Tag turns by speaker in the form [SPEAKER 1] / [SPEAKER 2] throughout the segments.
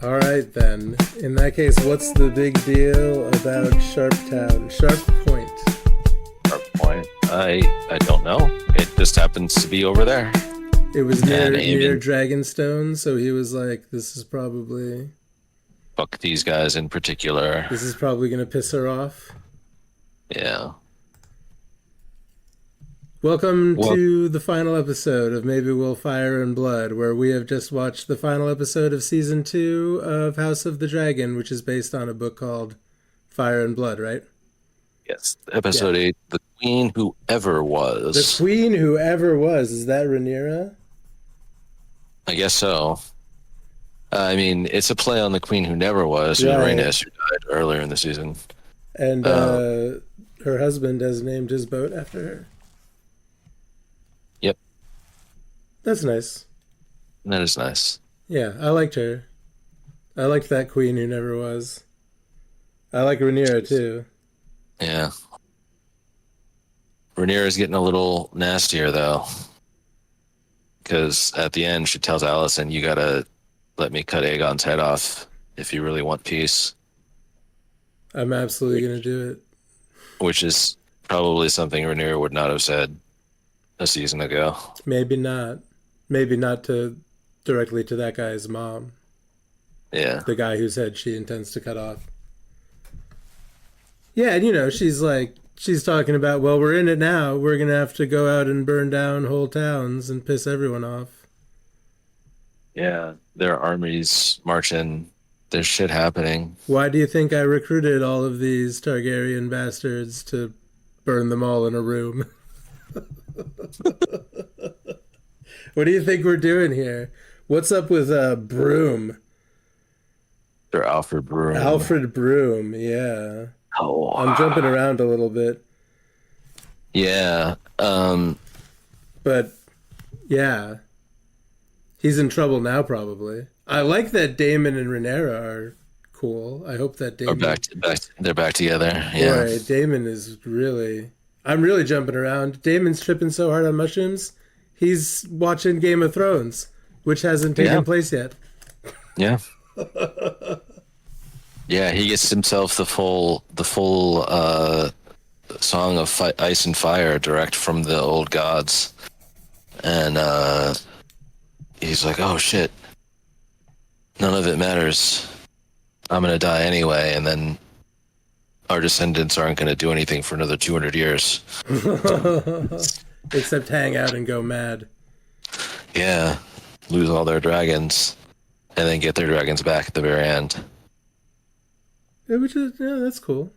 [SPEAKER 1] All right, then. In that case, what's the big deal about Sharptown? Sharp Point.
[SPEAKER 2] Sharp Point. I don't know. It just happens to be over there.
[SPEAKER 1] It was near Dragonstone, so he was like, "This is probably
[SPEAKER 2] Fuck these guys in particular."
[SPEAKER 1] this is probably gonna piss her off."
[SPEAKER 2] Yeah.
[SPEAKER 1] Welcome to the final episode of Maybe We'll Fire and Blood, where we have just watched the final episode of Season 2 of House of the Dragon, which is based on a book called Fire and Blood, right?
[SPEAKER 2] Yes. Episode 8, The Queen Who Ever Was.
[SPEAKER 1] The Queen Who Ever Was. Is that Rhaenyra?
[SPEAKER 2] I guess so. I mean, it's a play on The Queen Who Never Was,
[SPEAKER 1] Right.
[SPEAKER 2] Rhaenys, who died earlier in the season.
[SPEAKER 1] And her husband has named his boat after her.
[SPEAKER 2] Yep.
[SPEAKER 1] That's nice.
[SPEAKER 2] That is nice.
[SPEAKER 1] Yeah, I liked her. I liked that Queen Who Never Was. I like Rhaenyra too.
[SPEAKER 2] Yeah. Rhaenyra's getting a little nastier, though. Because at the end, she tells Alicent, "You gotta let me cut Aegon's head off if you really want peace."
[SPEAKER 1] I'm absolutely going to do it.
[SPEAKER 2] Which is probably something Rhaenyra would not have said a season ago.
[SPEAKER 1] Maybe not. Maybe not directly to that guy's mom.
[SPEAKER 2] Yeah.
[SPEAKER 1] The guy whose head she intends to cut off. Yeah, and she's talking about, well, we're in it now. We're going to have to go out and burn down whole towns and piss everyone off.
[SPEAKER 2] Yeah. There are armies marching. There's shit happening.
[SPEAKER 1] Why do you think I recruited all of these Targaryen bastards to burn them all in a room? What do you think we're doing here? What's up with Broom?
[SPEAKER 2] They're Alfred Broom.
[SPEAKER 1] Alfred Broom, yeah.
[SPEAKER 2] Oh.
[SPEAKER 1] I'm jumping around a little bit.
[SPEAKER 2] Yeah.
[SPEAKER 1] But, yeah. He's in trouble now, probably. I like that Daemon and Rhaenyra are cool. I hope that Daemon...
[SPEAKER 2] They're back together. Yeah.
[SPEAKER 1] Boy, Daemon is really... I'm really jumping around. Daemon's tripping so hard on mushrooms, he's watching Game of Thrones, which hasn't taken place yet.
[SPEAKER 2] Yeah. Yeah, he gets himself the full song of Ice and Fire direct from the old gods. And he's like, "Oh shit. None of it matters. I'm going to die anyway, and then our descendants aren't going to do anything for another 200 years.
[SPEAKER 1] Except hang out and go mad.
[SPEAKER 2] Yeah, lose all their dragons, and then get their dragons back at the very end.
[SPEAKER 1] Yeah, that's cool.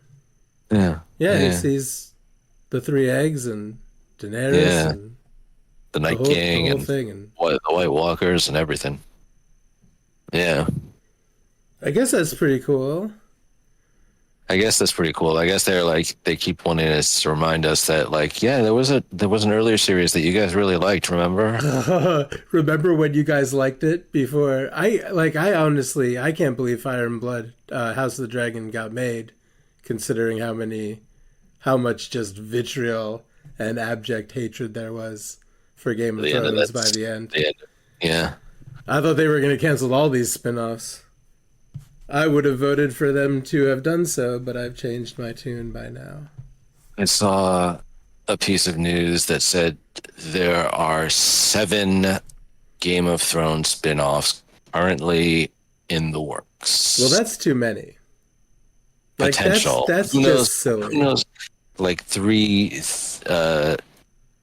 [SPEAKER 2] Yeah.
[SPEAKER 1] Yeah, he sees the 3 eggs and Daenerys and
[SPEAKER 2] the Night King and
[SPEAKER 1] thing and
[SPEAKER 2] the White Walkers and everything. Yeah.
[SPEAKER 1] I guess that's pretty cool.
[SPEAKER 2] I guess that's pretty cool. I guess they keep wanting us to remind us that there was an earlier series that you guys really liked, remember?
[SPEAKER 1] Remember when you guys liked it before? I honestly can't believe Fire and Blood, House of the Dragon got made, considering how much just vitriol and abject hatred there was for Game of Thrones by the end.
[SPEAKER 2] Yeah.
[SPEAKER 1] I thought they were going to cancel all these spin-offs. I would have voted for them to have done so, but I've changed my tune by now.
[SPEAKER 2] I saw a piece of news that said there are 7 Game of Thrones spin-offs currently in the works.
[SPEAKER 1] Well, that's too many.
[SPEAKER 2] Potential.
[SPEAKER 1] That's just silly.
[SPEAKER 2] Who knows? 3.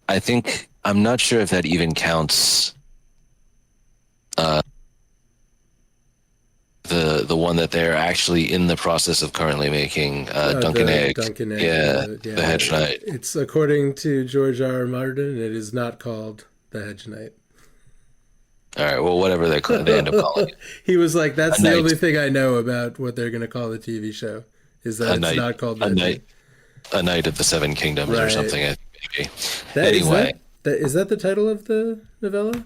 [SPEAKER 2] I think, I'm not sure if that even counts. The one that they're actually in the process of currently making, Duncan Egg.
[SPEAKER 1] Duncan Egg.
[SPEAKER 2] Yeah, the Hedge Knight.
[SPEAKER 1] It's according to George R. R. Martin, it is not called the Hedge Knight.
[SPEAKER 2] All right, well, whatever they end up calling it.
[SPEAKER 1] He was like, that's the only thing I know about what they're going to call the TV show, is that it's not called the Hedge Knight.
[SPEAKER 2] A Knight of the Seven Kingdoms or something, I think, maybe.
[SPEAKER 1] Anyway. Is that the title of the novella?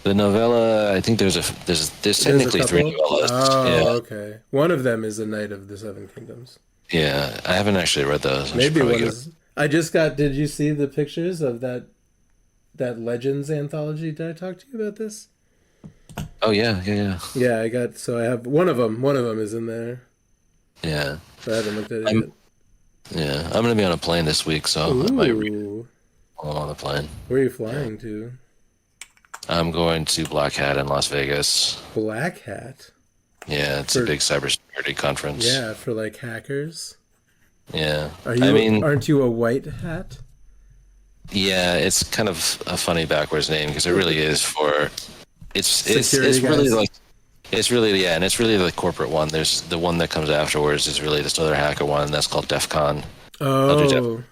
[SPEAKER 2] The novella, I think there's technically 3 novellas.
[SPEAKER 1] Oh, okay. One of them is A Knight of the Seven Kingdoms.
[SPEAKER 2] Yeah, I haven't actually read those.
[SPEAKER 1] Maybe one is... I just got... Did you see the pictures of that Legends anthology? Did I talk to you about this?
[SPEAKER 2] Oh yeah, yeah, yeah,
[SPEAKER 1] Yeah, I have one of them. One of them is in there.
[SPEAKER 2] yeah.
[SPEAKER 1] But I haven't looked at it
[SPEAKER 2] I'm
[SPEAKER 1] yet.
[SPEAKER 2] yeah. I'm gonna be on a plane this week, so I might read
[SPEAKER 1] Ooh,
[SPEAKER 2] while I'm on the plane.
[SPEAKER 1] where are you
[SPEAKER 2] Yeah.
[SPEAKER 1] flying to?
[SPEAKER 2] I'm going to Black Hat in Las Vegas.
[SPEAKER 1] Black Hat.
[SPEAKER 2] Yeah, it's a
[SPEAKER 1] For
[SPEAKER 2] big cybersecurity conference.
[SPEAKER 1] yeah, for like hackers.
[SPEAKER 2] Yeah.
[SPEAKER 1] Are
[SPEAKER 2] I
[SPEAKER 1] you?
[SPEAKER 2] mean,
[SPEAKER 1] Aren't you a white hat?
[SPEAKER 2] yeah, it's kind of a funny backwards name because it really is for
[SPEAKER 1] Security
[SPEAKER 2] it's really
[SPEAKER 1] guys.
[SPEAKER 2] like it's really yeah, and it's really the corporate one. There's the one that comes afterwards is really this other hacker one that's called DEF CON. I'll do Def,
[SPEAKER 1] Oh,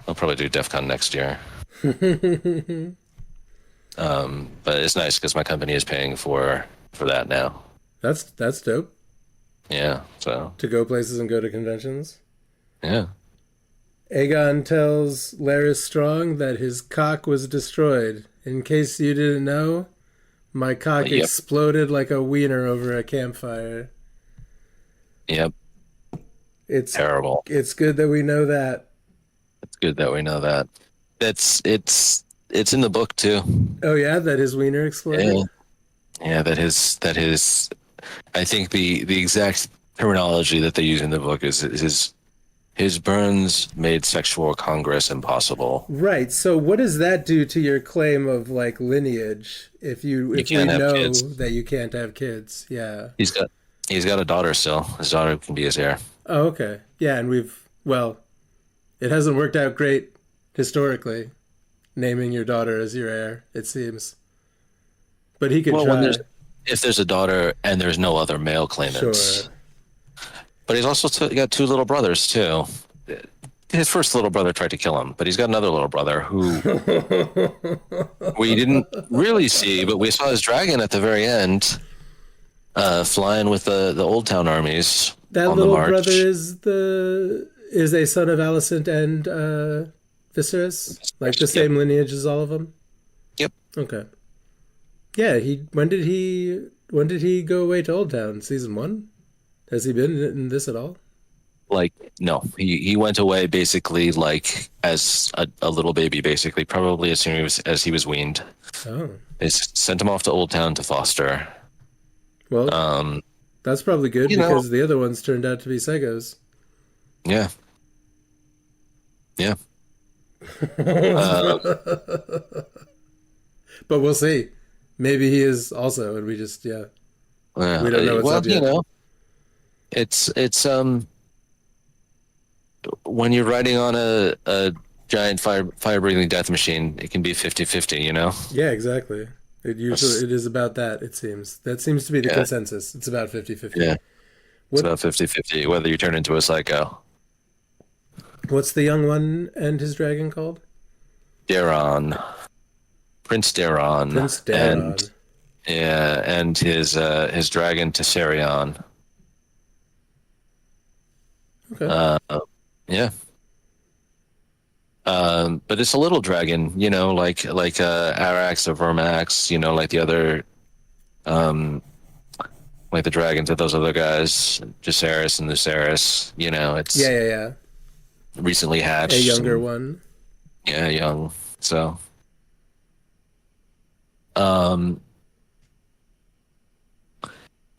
[SPEAKER 2] I'll probably do DEF CON next year. But it's nice because my company is paying for that now.
[SPEAKER 1] that's dope.
[SPEAKER 2] Yeah, so
[SPEAKER 1] To go places and go to conventions.
[SPEAKER 2] yeah.
[SPEAKER 1] Aegon tells Larys Strong that his cock was destroyed. In case you didn't know, my cock
[SPEAKER 2] Yep.
[SPEAKER 1] exploded like a wiener over a campfire.
[SPEAKER 2] Yep.
[SPEAKER 1] It's
[SPEAKER 2] Terrible.
[SPEAKER 1] it's good that we know that.
[SPEAKER 2] It's good that we know that. It's in the book too.
[SPEAKER 1] Oh yeah, that his wiener exploded.
[SPEAKER 2] Yeah. Yeah, that his I think the exact terminology that they use in the book is his burns made sexual congress impossible.
[SPEAKER 1] Right. So what does that do to your claim of like lineage if we
[SPEAKER 2] can't have
[SPEAKER 1] know
[SPEAKER 2] kids.
[SPEAKER 1] that you can't have kids? Yeah.
[SPEAKER 2] He's got a daughter still. His daughter can be his heir.
[SPEAKER 1] Oh, okay. Yeah, and it hasn't worked out great historically naming your daughter as your heir, it seems. But he could
[SPEAKER 2] Well,
[SPEAKER 1] try.
[SPEAKER 2] if there's a daughter and there's no other male
[SPEAKER 1] Sure.
[SPEAKER 2] claimants, but he's also got two little brothers too. His first little brother tried to kill him, but he's got another little brother who we didn't really see, but we saw his dragon at the very end, flying with the Old Town armies
[SPEAKER 1] That
[SPEAKER 2] on the
[SPEAKER 1] little
[SPEAKER 2] march.
[SPEAKER 1] brother is a son of Alicent and Viserys, like the same lineage as all of them.
[SPEAKER 2] Yep.
[SPEAKER 1] Okay. Yeah. When did he go away to Old Town? Season 1? Has he been in this at all?
[SPEAKER 2] Like no, he went away basically like as a little baby, basically probably as soon as he was weaned.
[SPEAKER 1] Oh.
[SPEAKER 2] They sent him off to Old Town to foster.
[SPEAKER 1] Well,
[SPEAKER 2] Um,
[SPEAKER 1] that's probably good
[SPEAKER 2] you know-
[SPEAKER 1] because the other ones turned out to be Segos.
[SPEAKER 2] yeah, yeah. Uh,
[SPEAKER 1] But we'll see. Maybe he is also, and we just
[SPEAKER 2] yeah.
[SPEAKER 1] We don't know what's
[SPEAKER 2] well,
[SPEAKER 1] up yet.
[SPEAKER 2] it's when you're riding on a giant fire breathing death machine, it can be 50-50, you know?
[SPEAKER 1] Yeah, exactly. It is about that, it seems. That seems to be the
[SPEAKER 2] Yeah.
[SPEAKER 1] consensus. It's about 50-50.
[SPEAKER 2] Yeah. It's
[SPEAKER 1] What
[SPEAKER 2] about 50-50, whether you turn into a psycho.
[SPEAKER 1] what's the young one and his dragon called?
[SPEAKER 2] Daron. Prince Daron.
[SPEAKER 1] Prince Daron.
[SPEAKER 2] And, yeah, and his dragon Tessarion.
[SPEAKER 1] Okay.
[SPEAKER 2] Yeah. But it's a little dragon, you know, like Arax or Vermax, you know, like the other, like the dragons of those other guys, Jacaerys and Lucerys. You know, it's
[SPEAKER 1] Yeah.
[SPEAKER 2] recently hatched.
[SPEAKER 1] A younger one.
[SPEAKER 2] Yeah, young. So,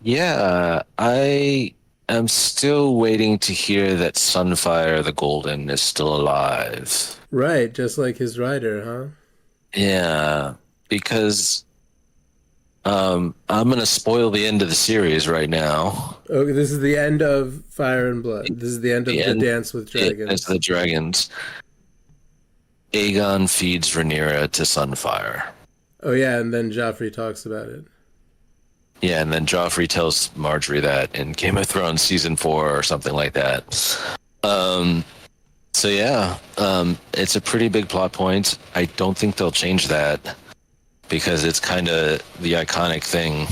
[SPEAKER 2] yeah, I am still waiting to hear that Sunfire the Golden is still alive.
[SPEAKER 1] Right, just like his rider, huh?
[SPEAKER 2] Yeah, because I'm gonna spoil the end of the series right now.
[SPEAKER 1] Okay, this is the end of Fire and Blood. This is the end of
[SPEAKER 2] The
[SPEAKER 1] the
[SPEAKER 2] end-
[SPEAKER 1] Dance with Dragons.
[SPEAKER 2] It's the dragons. Aegon feeds Rhaenyra to Sunfire.
[SPEAKER 1] Oh yeah, and then Joffrey talks about it.
[SPEAKER 2] Yeah, and then Joffrey tells Marjorie that in Game of Thrones season 4 or something like that. So yeah, it's a pretty big plot point. I don't think they'll change that because it's kind of the iconic thing.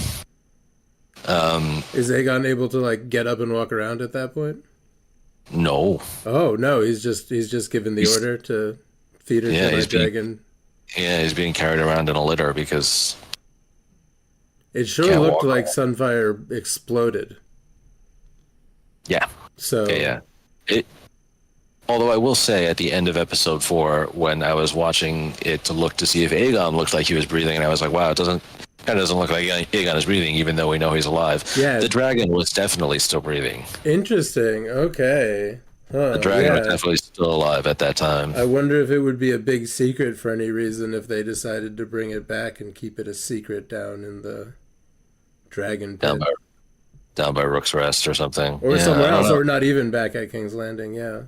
[SPEAKER 1] Is Aegon able to like get up and walk around at that point?
[SPEAKER 2] No,
[SPEAKER 1] Oh no, he's just given the
[SPEAKER 2] He's-
[SPEAKER 1] order to feed her
[SPEAKER 2] Yeah,
[SPEAKER 1] to my
[SPEAKER 2] he's being-
[SPEAKER 1] dragon.
[SPEAKER 2] yeah, he's being carried around in a litter because
[SPEAKER 1] It sure
[SPEAKER 2] Can't
[SPEAKER 1] looked
[SPEAKER 2] walk
[SPEAKER 1] like Sunfire exploded.
[SPEAKER 2] yeah,
[SPEAKER 1] So
[SPEAKER 2] yeah. Although I will say, at the end of episode 4, when I was watching it to look to see if Aegon looked like he was breathing, and I was like, "Wow, it Kind of doesn't look like Aegon is breathing, even though we know he's alive.
[SPEAKER 1] Yeah.
[SPEAKER 2] The dragon was definitely still breathing.
[SPEAKER 1] Interesting. Okay. Huh,
[SPEAKER 2] The dragon was
[SPEAKER 1] yeah.
[SPEAKER 2] definitely still alive at that time.
[SPEAKER 1] I wonder if it would be a big secret for any reason if they decided to bring it back and keep it a secret down in the dragon pit.
[SPEAKER 2] Down by Rook's Rest or something.
[SPEAKER 1] Or
[SPEAKER 2] Yeah,
[SPEAKER 1] somewhere
[SPEAKER 2] I don't
[SPEAKER 1] else,
[SPEAKER 2] know.
[SPEAKER 1] or not even back at King's Landing, yeah.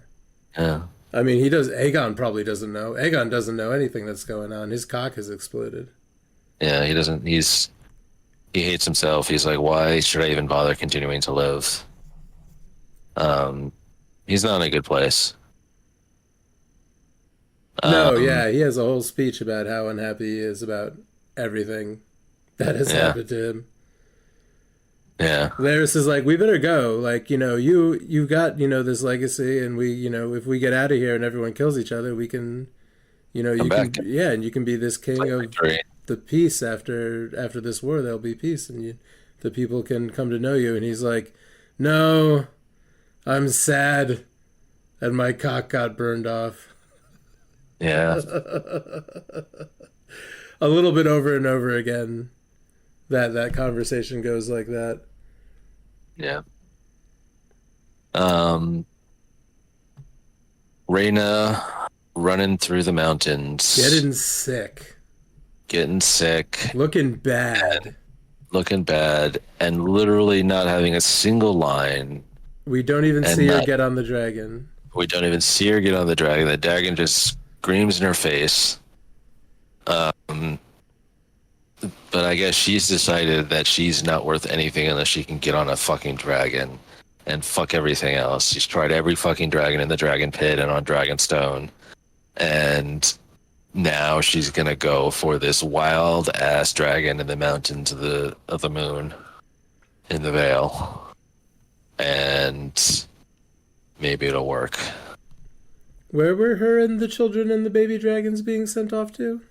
[SPEAKER 2] Yeah.
[SPEAKER 1] I mean, he does. Aegon probably doesn't know. Aegon doesn't know anything that's going on. His cock has exploded.
[SPEAKER 2] Yeah, he doesn't. He hates himself. He's like, why should I even bother continuing to live? He's not in a good place.
[SPEAKER 1] No, yeah, he has a whole speech about how unhappy he is about everything that has
[SPEAKER 2] Yeah.
[SPEAKER 1] happened to him.
[SPEAKER 2] Yeah.
[SPEAKER 1] Varys is like, we better go. Like, you got, this legacy, and we, if we get out of here and everyone kills each other, we can,
[SPEAKER 2] Come back.
[SPEAKER 1] yeah, and you can be this king of
[SPEAKER 2] Victory.
[SPEAKER 1] the peace after this war. There'll be peace, and the people can come to know you. And he's like, no, I'm sad, and my cock got burned off.
[SPEAKER 2] Yeah.
[SPEAKER 1] A little bit over and over again. That conversation goes like that.
[SPEAKER 2] Yeah. Reyna running through the mountains.
[SPEAKER 1] Getting sick.
[SPEAKER 2] Getting sick.
[SPEAKER 1] Looking bad.
[SPEAKER 2] Looking bad. And literally not having a single line.
[SPEAKER 1] We don't even
[SPEAKER 2] And
[SPEAKER 1] see her
[SPEAKER 2] not-
[SPEAKER 1] get on the dragon.
[SPEAKER 2] We don't even see her get on the dragon. The dragon just screams in her face. But I guess she's decided that she's not worth anything unless she can get on a fucking dragon and fuck everything else. She's tried every fucking dragon in the dragon pit and on Dragonstone. And now she's gonna go for this wild ass dragon in the mountains of the moon in the Vale. And maybe it'll work.
[SPEAKER 1] Where were her and the children and the baby dragons being sent off to?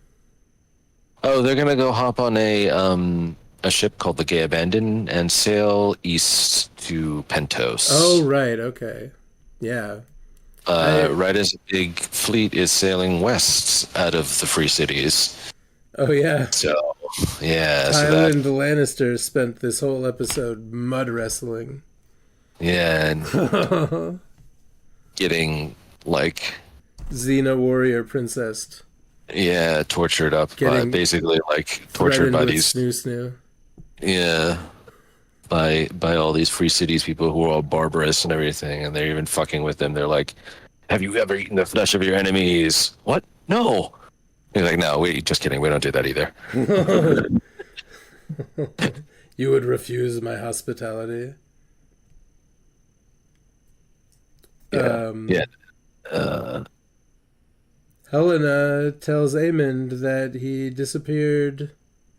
[SPEAKER 2] Oh, they're gonna go hop on a ship called the Gay Abandon and sail east to Pentos.
[SPEAKER 1] Oh, right. Okay. Yeah.
[SPEAKER 2] Right as a big fleet is sailing west out of the Free Cities.
[SPEAKER 1] Oh, yeah.
[SPEAKER 2] So, yeah.
[SPEAKER 1] Tywin Lannister spent this whole episode mud wrestling.
[SPEAKER 2] Yeah, and getting like
[SPEAKER 1] Xena warrior princess.
[SPEAKER 2] tortured up by
[SPEAKER 1] Getting
[SPEAKER 2] basically like tortured
[SPEAKER 1] Threatened
[SPEAKER 2] by
[SPEAKER 1] with
[SPEAKER 2] these
[SPEAKER 1] snoo.
[SPEAKER 2] by all these Free Cities people who are all barbarous and everything, and they're even fucking with them. They're like, "Have you ever eaten the flesh of your enemies?" What? No. He's like, "No, just kidding. We don't do that either."
[SPEAKER 1] You would refuse my hospitality.
[SPEAKER 2] Yeah. Yeah.
[SPEAKER 1] Helena tells Aemond that he disappeared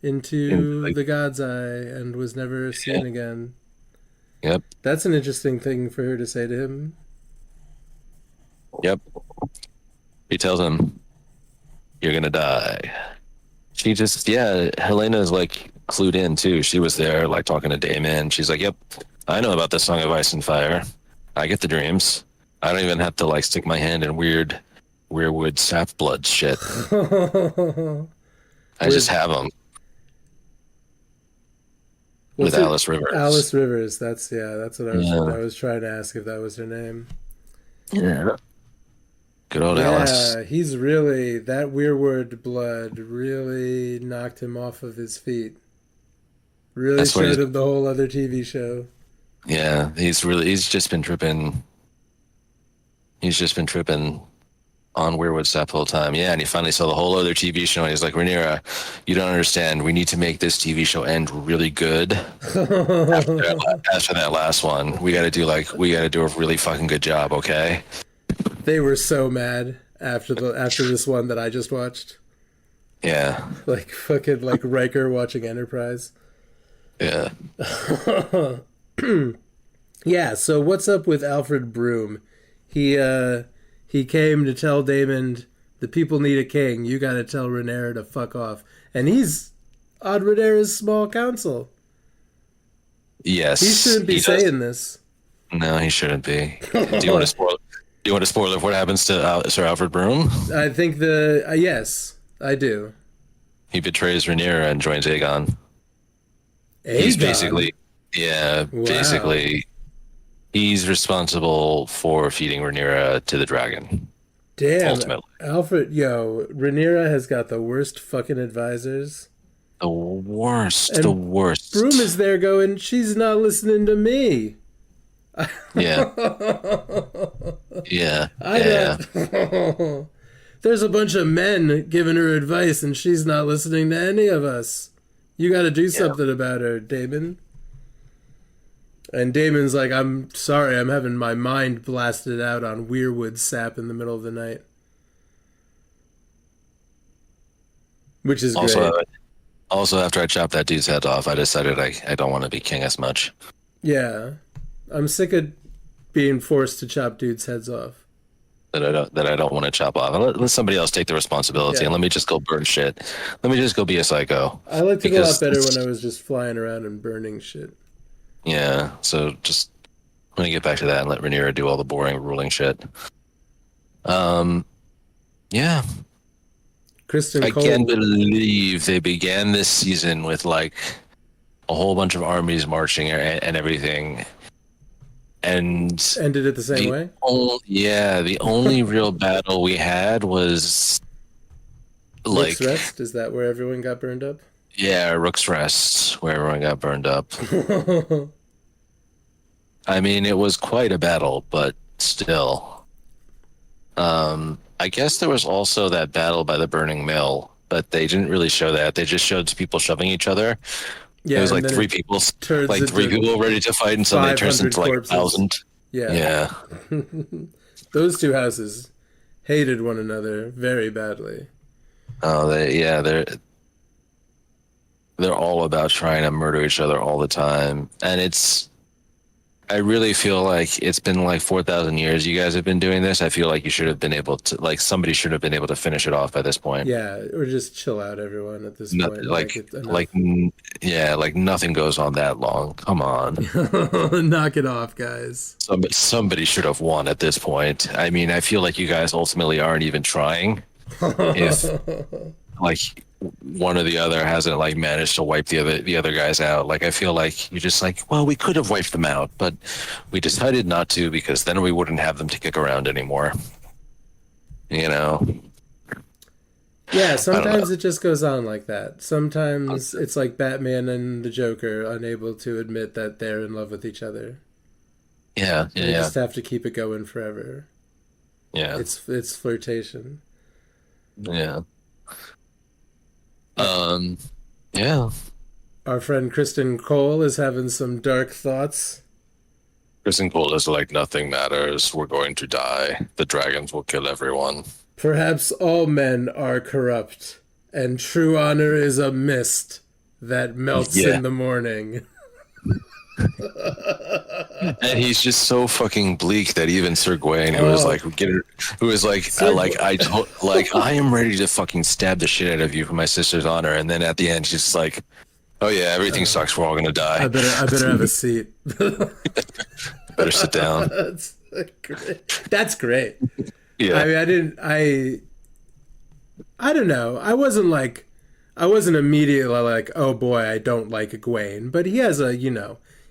[SPEAKER 1] into the God's Eye and was never seen again.
[SPEAKER 2] Yep.
[SPEAKER 1] That's an interesting thing for her to say to him.
[SPEAKER 2] Yep. He tells him, "You're gonna die." She just, Helena's like clued in too. She was there, like talking to Daemon. She's like, "Yep, I know about the Song of Ice and Fire. I get the dreams. I don't even have to like stick my hand in weirwood sap blood shit. I just have them." With Alice Rivers.
[SPEAKER 1] Alice Rivers. That's what I was.
[SPEAKER 2] Yeah.
[SPEAKER 1] I was trying to ask if that was her name.
[SPEAKER 2] Yeah. Good old Alice.
[SPEAKER 1] Yeah, he's really that weirwood blood really knocked him off of his feet. Really
[SPEAKER 2] That's what
[SPEAKER 1] showed
[SPEAKER 2] he's-
[SPEAKER 1] him the whole other TV show.
[SPEAKER 2] Yeah, he's just been tripping. He's just been tripping on Weirwood Sap the whole time. Yeah, and he finally saw the whole other TV show, and he's like, "Rhaenyra, you don't understand. We need to make this TV show end really good. After that last one, we got to do a really fucking good job, okay?"
[SPEAKER 1] They were so mad after this one that I just watched.
[SPEAKER 2] Yeah,
[SPEAKER 1] Like fucking like Riker watching Enterprise.
[SPEAKER 2] yeah.
[SPEAKER 1] Yeah, so what's up with Alfred Broom? He came to tell Daemon the people need a king. You got to tell Rhaenyra to fuck off. And he's on Rhaenyra's small council.
[SPEAKER 2] Yes,
[SPEAKER 1] He shouldn't be
[SPEAKER 2] he does.
[SPEAKER 1] saying this.
[SPEAKER 2] No, he shouldn't be. Do you want to spoil? Do you want to spoil what happens to Sir Alfred Broom?
[SPEAKER 1] I think yes, I do.
[SPEAKER 2] He betrays Rhaenyra and joins Aegon. He's
[SPEAKER 1] Aegon?
[SPEAKER 2] basically, yeah,
[SPEAKER 1] Wow.
[SPEAKER 2] basically, he's responsible for feeding Rhaenyra to the dragon.
[SPEAKER 1] Damn,
[SPEAKER 2] Ultimately,
[SPEAKER 1] Alfred, yo, Rhaenyra has got the worst fucking advisors.
[SPEAKER 2] the worst, the
[SPEAKER 1] And Broom
[SPEAKER 2] worst.
[SPEAKER 1] is there going, she's not listening to me.
[SPEAKER 2] Yeah, yeah, yeah.
[SPEAKER 1] don't. There's a bunch of men giving her advice, and she's not listening to any of us. You got to do
[SPEAKER 2] Yeah.
[SPEAKER 1] something about her, Damon. And Damon's like, I'm sorry, I'm having my mind blasted out on weirwood sap in the middle of the night. Which is
[SPEAKER 2] Also,
[SPEAKER 1] great.
[SPEAKER 2] also after I chopped that dude's head off, I decided I don't want to be king as much.
[SPEAKER 1] Yeah. I'm sick of being forced to chop dudes' heads off.
[SPEAKER 2] That I don't want to chop off. Let somebody else take the responsibility
[SPEAKER 1] Yeah.
[SPEAKER 2] and let me just go burn shit. Let me just go be a psycho.
[SPEAKER 1] I liked it a lot
[SPEAKER 2] Because
[SPEAKER 1] better
[SPEAKER 2] it's-
[SPEAKER 1] when I was just flying around and burning shit.
[SPEAKER 2] Yeah, so just let me get back to that and let Rhaenyra do all the boring ruling shit. Yeah,
[SPEAKER 1] Kristen
[SPEAKER 2] I
[SPEAKER 1] Cole.
[SPEAKER 2] can't believe they began this season with like a whole bunch of armies marching and everything, and
[SPEAKER 1] Ended it the same
[SPEAKER 2] the
[SPEAKER 1] way?
[SPEAKER 2] the only real battle we had was like
[SPEAKER 1] Rook's Rest? Is that where everyone got burned up?
[SPEAKER 2] Rook's Rest, where everyone got burned up. I mean, it was quite a battle, but still. I guess there was also that battle by the Burning Mill, but they didn't really show that. They just showed people shoving each other.
[SPEAKER 1] Yeah,
[SPEAKER 2] It was
[SPEAKER 1] and
[SPEAKER 2] like
[SPEAKER 1] then
[SPEAKER 2] three people,
[SPEAKER 1] turns
[SPEAKER 2] like three
[SPEAKER 1] into
[SPEAKER 2] people ready to fight, and suddenly it turns
[SPEAKER 1] 500
[SPEAKER 2] into like
[SPEAKER 1] corpses.
[SPEAKER 2] 1,000.
[SPEAKER 1] Yeah.
[SPEAKER 2] Yeah,
[SPEAKER 1] Those two houses hated one another very badly.
[SPEAKER 2] oh, they're all about trying to murder each other all the time, and I really feel like it's been like 4,000 years you guys have been doing this. I feel like you should have been able to, like, somebody should have been able to finish it off by this point.
[SPEAKER 1] Yeah, or just chill out, everyone, at this
[SPEAKER 2] Not,
[SPEAKER 1] point. It's enough.
[SPEAKER 2] like nothing goes on that long. Come on.
[SPEAKER 1] Knock it off, guys.
[SPEAKER 2] Somebody should have won at this point. I mean, I feel like you guys ultimately aren't even trying. If like one or the other hasn't like managed to wipe the other guys out, like I feel like you're just like, well, we could have wiped them out, but we decided not to because then we wouldn't have them to kick around anymore. You know?
[SPEAKER 1] Yeah, sometimes it just goes on like that. Sometimes it's like Batman and the Joker, unable to admit that they're in love with each other.
[SPEAKER 2] Yeah,
[SPEAKER 1] They
[SPEAKER 2] yeah,
[SPEAKER 1] just have to keep it going forever.
[SPEAKER 2] yeah,
[SPEAKER 1] It's flirtation.
[SPEAKER 2] yeah. Yeah.
[SPEAKER 1] Our friend Kristen Cole is having some dark thoughts.
[SPEAKER 2] Kristen Cole is like, nothing matters. We're going to die. The dragons will kill everyone.
[SPEAKER 1] Perhaps all men are corrupt, and true honor is a mist that melts
[SPEAKER 2] Yeah.
[SPEAKER 1] in the morning.
[SPEAKER 2] And he's just so fucking bleak that even Sir Gawain, who was like, I am ready to fucking stab the shit out of you for my sister's honor, and then at the end, she's just like, oh yeah, everything sucks. We're all gonna die.
[SPEAKER 1] I better have a seat.
[SPEAKER 2] Better sit down.
[SPEAKER 1] That's great. That's great.
[SPEAKER 2] Yeah,
[SPEAKER 1] I mean, I don't know. I wasn't immediately like, oh boy, I don't like Egwene, but he has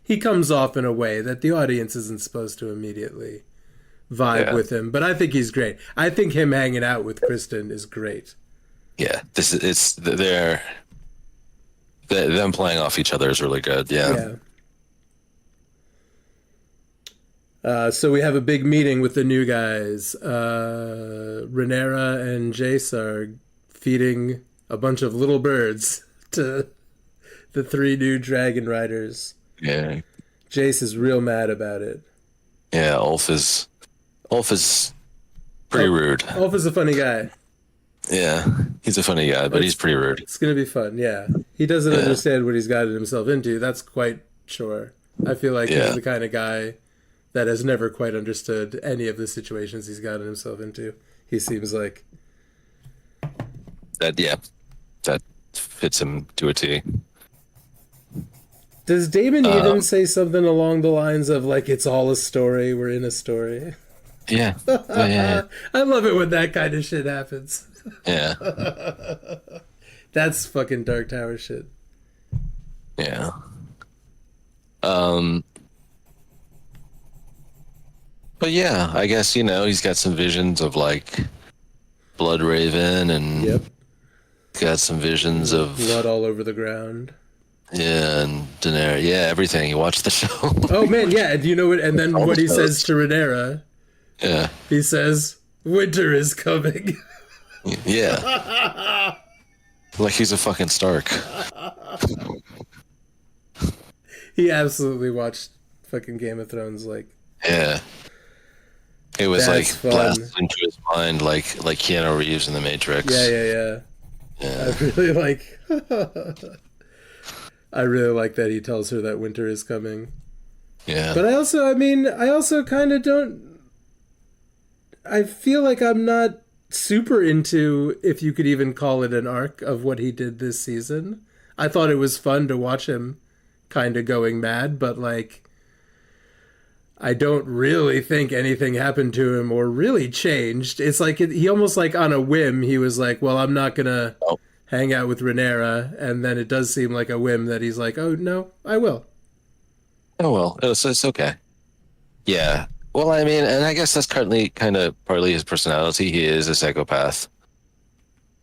[SPEAKER 1] he comes off in a way that the audience isn't supposed to immediately vibe with him. But I think he's great. I think him hanging out with Kristen is great.
[SPEAKER 2] yeah. Them playing off each other is really good. Yeah.
[SPEAKER 1] So we have a big meeting with the new guys. Rhaenyra and Jace are feeding a bunch of little birds to the three new dragon riders.
[SPEAKER 2] Yeah.
[SPEAKER 1] Jace is real mad about it.
[SPEAKER 2] Yeah. Ulf is pretty rude.
[SPEAKER 1] Ulf is a funny guy.
[SPEAKER 2] Yeah, he's a funny guy, but he's pretty rude.
[SPEAKER 1] It's going to be fun, yeah. He doesn't understand what he's gotten himself into. That's quite sure. I feel like he's the kind of guy that has never quite understood any of the situations he's gotten himself into. He seems like.
[SPEAKER 2] That fits him to a T.
[SPEAKER 1] Does Damon even say something along the lines of, like, it's all a story, we're in a story?
[SPEAKER 2] Yeah. Yeah.
[SPEAKER 1] I love it when that kind of shit happens.
[SPEAKER 2] Yeah.
[SPEAKER 1] That's fucking Dark Tower shit.
[SPEAKER 2] Yeah. Um, but yeah, I guess he's got some visions of like Bloodraven and
[SPEAKER 1] Yep.
[SPEAKER 2] got some visions
[SPEAKER 1] Blood
[SPEAKER 2] of
[SPEAKER 1] all over the ground.
[SPEAKER 2] yeah and Daenerys. Yeah, everything. You watch the show.
[SPEAKER 1] Oh man, yeah. And you know what? And then
[SPEAKER 2] All the
[SPEAKER 1] what he says
[SPEAKER 2] shows.
[SPEAKER 1] to Rhaenyra,
[SPEAKER 2] Yeah,
[SPEAKER 1] he says, "Winter is coming."
[SPEAKER 2] yeah. Like he's a fucking Stark.
[SPEAKER 1] He absolutely watched fucking Game of Thrones. Like,
[SPEAKER 2] Yeah. It was like
[SPEAKER 1] that's fun.
[SPEAKER 2] blasted into his mind like Keanu Reeves in The Matrix.
[SPEAKER 1] Yeah, yeah, yeah.
[SPEAKER 2] Yeah.
[SPEAKER 1] I really like. I really like that he tells her that winter is coming.
[SPEAKER 2] Yeah.
[SPEAKER 1] But I also kind of don't. I feel like I'm not super into, if you could even call it an arc, of what he did this season. I thought it was fun to watch him kind of going mad, but like, I don't really think anything happened to him or really changed. It's like he almost like on a whim, he was like, well, I'm not going to
[SPEAKER 2] Oh,
[SPEAKER 1] hang out with Rhaenyra. And then it does seem like a whim that he's like, oh, no, I will.
[SPEAKER 2] oh well. It's okay. Yeah. Well, I mean, and I guess that's currently kind of partly his personality. He is a psychopath.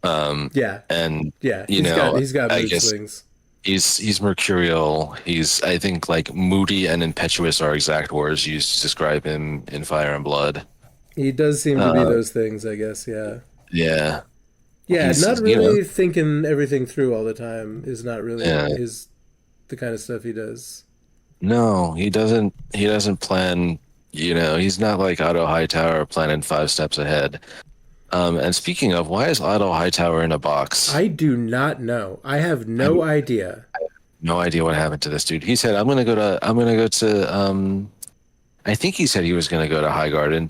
[SPEAKER 1] Yeah.
[SPEAKER 2] And
[SPEAKER 1] Yeah.
[SPEAKER 2] you
[SPEAKER 1] He's got
[SPEAKER 2] I
[SPEAKER 1] mood
[SPEAKER 2] guess
[SPEAKER 1] swings.
[SPEAKER 2] he's mercurial. He's I think like moody and impetuous are exact words used to describe him in Fire and Blood.
[SPEAKER 1] He does seem to be
[SPEAKER 2] Uh,
[SPEAKER 1] those things, I guess. Yeah.
[SPEAKER 2] yeah.
[SPEAKER 1] Yeah. Not
[SPEAKER 2] He's
[SPEAKER 1] really thinking everything through all the time is not really
[SPEAKER 2] yeah.
[SPEAKER 1] the kind of stuff he does.
[SPEAKER 2] No, he doesn't plan, he's not like Otto Hightower planning 5 steps ahead. And speaking of, why is Otto Hightower in a box?
[SPEAKER 1] I do not know. I have
[SPEAKER 2] I have
[SPEAKER 1] no idea.
[SPEAKER 2] no idea what happened to this dude. He said, I'm gonna go to I think he said he was gonna go to Highgarden